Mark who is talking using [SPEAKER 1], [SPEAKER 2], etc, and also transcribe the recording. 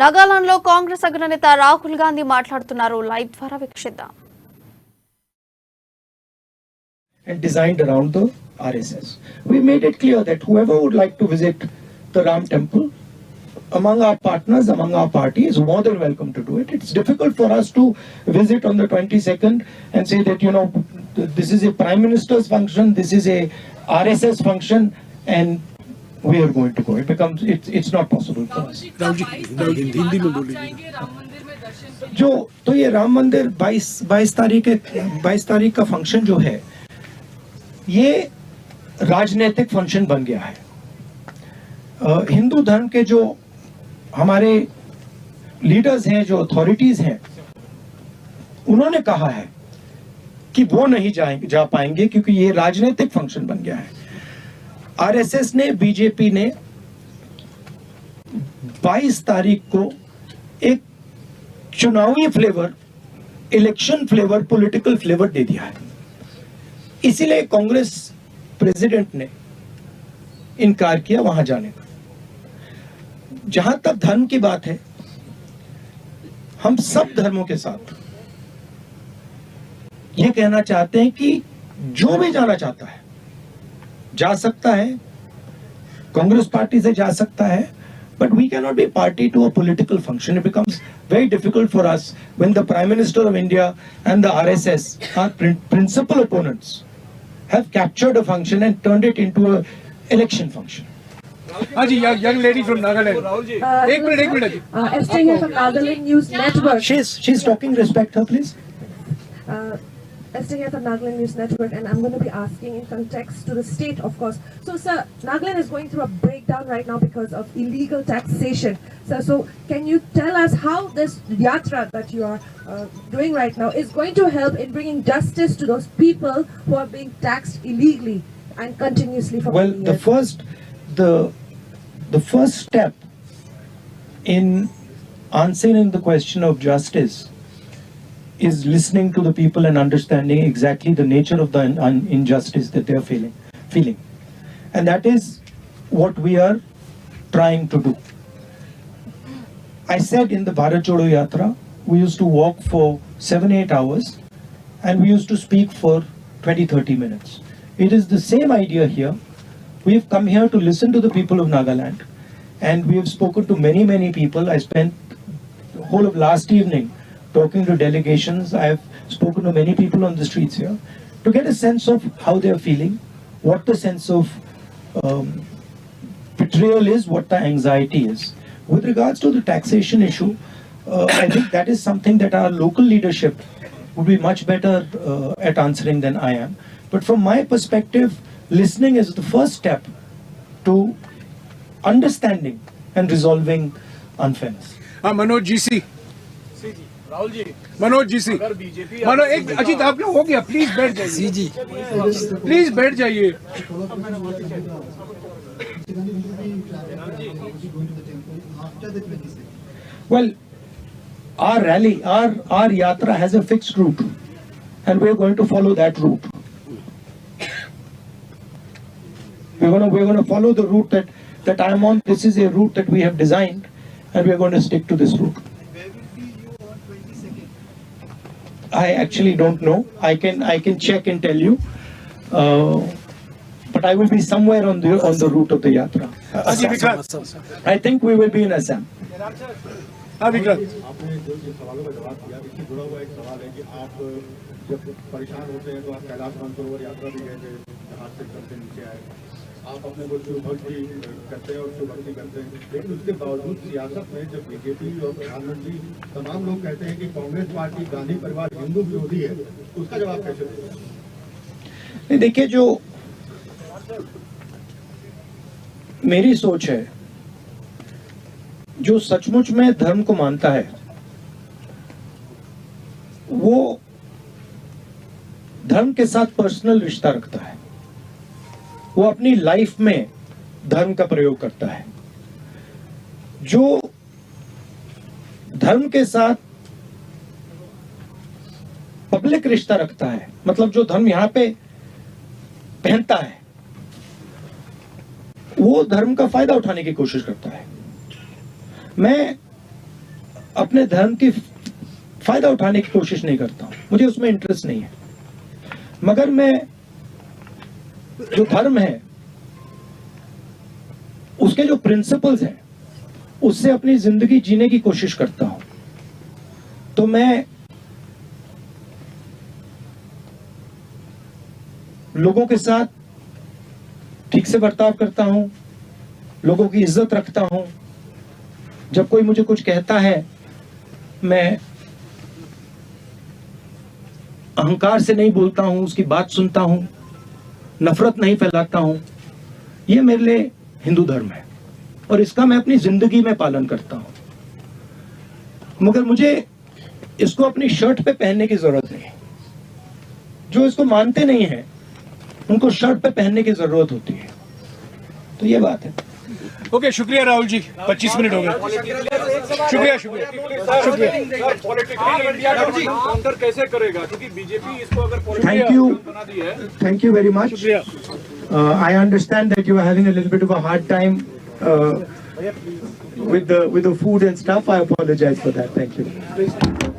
[SPEAKER 1] నాగాలాండ్లో కాంగ్రెస్ అగ్రనేత రాహుల్ గాంధీ మాట్లాడుతున్నారు. లైవ్ ద్వారా వీక్షిద్దాం.
[SPEAKER 2] And designed around the RSS. We made it clear that whoever would like to visit the Ram temple among our partners, among our party, is more than welcome to do it. It's difficult for us to visit on the 22nd and say that, you know, this is a Prime Minister's function, this is a RSS function, and we are going to go. It's not possible for us.
[SPEAKER 3] Hindi में बोलिए.
[SPEAKER 2] जो तो ये राम मंदिर 22 तारीख का function जो है, ये राजनीतिक फंक्शन बन गया है. हिंदू धर्म के जो हमारे लीडर्स हैं, जो अथॉरिटीज हैं, उन्होंने कहा है कि वो नहीं जा पाएंगे क्योंकि ये राजनीतिक फंक्शन बन गया है. आरएसएस ने, बीजेपी ने 22 तारीख को एक चुनावी flavour, election flavour, political flavour दे दिया है. इसीलिए कांग्रेस प्रेसिडेंट ने इनकार किया वहां जाने का. जहां तक धर्म की बात है, हम सब धर्मों के साथ ये कहना चाहते हैं कि जो भी जाना चाहता है जा सकता है, कांग्रेस पार्टी से जा सकता है, but we cannot be party to a political function. It becomes very difficult for us when the Prime Minister of India and the RSS, our principal opponents, have captured a function and turned it into a election function.
[SPEAKER 3] Aji, young lady from Nagaland. एक minute.
[SPEAKER 4] Esther here from Nagaland News Network.
[SPEAKER 2] She's talking. Respect her, please.
[SPEAKER 4] Esther here from Nagaland News Network, and I'm going to be asking in context to the state, of course. So, sir, Nagaland is going through a breakdown right now because of illegal taxation. So can you tell us how this yatra that you are doing right now is going to help in bringing justice to those people who are being taxed illegally and continuously for
[SPEAKER 2] Well,
[SPEAKER 4] many years?
[SPEAKER 2] the first step in answering the question of justice is listening to the people and understanding exactly the nature of the injustice that they are feeling. And that is what we are trying to do. I said in the Bharat Jodo Yatra, we used to walk for 7-8 hours and we used to speak for 20-30 minutes. It is the same idea here. We have come here to listen to the people of Nagaland, and we have spoken to many people. I spent the whole of last evening talking to delegations. I have spoken to many people on the streets here to get a sense of how they are feeling, what the sense of betrayal is, what the anxiety is. With regards to the taxation issue, I think that is something that our local leadership would be much better at answering than I am. But from my perspective, listening is the first step to understanding and resolving unfairness.
[SPEAKER 3] Manoj ji सी. मनोज जी सी. मनोज एक अजीत आप लोग हो गया, please बैठ जाइए. जी please बैठ जाइए.
[SPEAKER 2] Well, our rally, our yatra has a fixed route, and we are going to follow that route. We're going to follow the route that I am on. This is a route that we have designed, and we are going to stick to this route.
[SPEAKER 5] Where will be you on 22nd?
[SPEAKER 2] I actually don't know. I can check and tell you, but I will be somewhere on the route of the yatra.
[SPEAKER 3] अजी Vikrant.
[SPEAKER 2] I think we will be in Assam.
[SPEAKER 3] हाँ विक्रांत.
[SPEAKER 6] आपने जो सवालों का जवाब दिया, इससे जुड़ा हुआ एक सवाल है कि आप जब परेशान होते हैं तो आप कैलाश मानसरोवर यात्रा भी गए थे, जहाज से चलते नीचे आए. आप अपने को शुभभक्ति करते हैं और शुभभक्ति करते हैं, लेकिन उसके बावजूद सियासत में जब बीजेपी और प्रधानमंत्री तमाम लोग कहते हैं कि कांग्रेस पार्टी गांधी परिवार हिंदू विरोधी है, उसका जवाब कैसे देंगे?
[SPEAKER 2] देखिए, जो मेरी सोच है, जो सचमुच में धर्म को मानता है वो धर्म के साथ पर्सनल रिश्ता रखता है. वो अपनी लाइफ में धर्म का प्रयोग करता है. जो धर्म के साथ पब्लिक रिश्ता रखता है, मतलब जो धर्म यहां पे पहनता है, वो धर्म का फायदा उठाने की कोशिश करता है. मैं अपने धर्म की फायदा उठाने की कोशिश नहीं करता हूं, मुझे उसमें इंटरेस्ट नहीं है। मगर मैं जो धर्म है उसके जो प्रिंसिपल्स हैं उससे अपनी जिंदगी जीने की कोशिश करता हूं। तो मैं लोगों के साथ ठीक से बर्ताव करता हूं, लोगों की इज्जत रखता हूं। जब कोई मुझे कुछ कहता है मैं अहंकार से नहीं बोलता हूं, उसकी बात सुनता हूं, नफरत नहीं फैलाता हूं। यह मेरे लिए हिंदू धर्म है और इसका मैं अपनी जिंदगी में पालन करता हूं। मगर मुझे इसको अपनी शर्ट पे पहनने की जरूरत नहीं। जो इसको मानते नहीं हैं उनको शर्ट पे पहनने की जरूरत होती है। तो ये बात है।
[SPEAKER 3] ओके, शुक्रिया राहुल जी, 25 मिनट हो गए। शुक्रिया शुक्रिया।
[SPEAKER 7] काउंटर कैसे करेगा, क्योंकि बीजेपी इसको अगर
[SPEAKER 2] Thank you very much. I understand that you are having a little bit of a hard time with the food and stuff. I apologize for that. Thank you.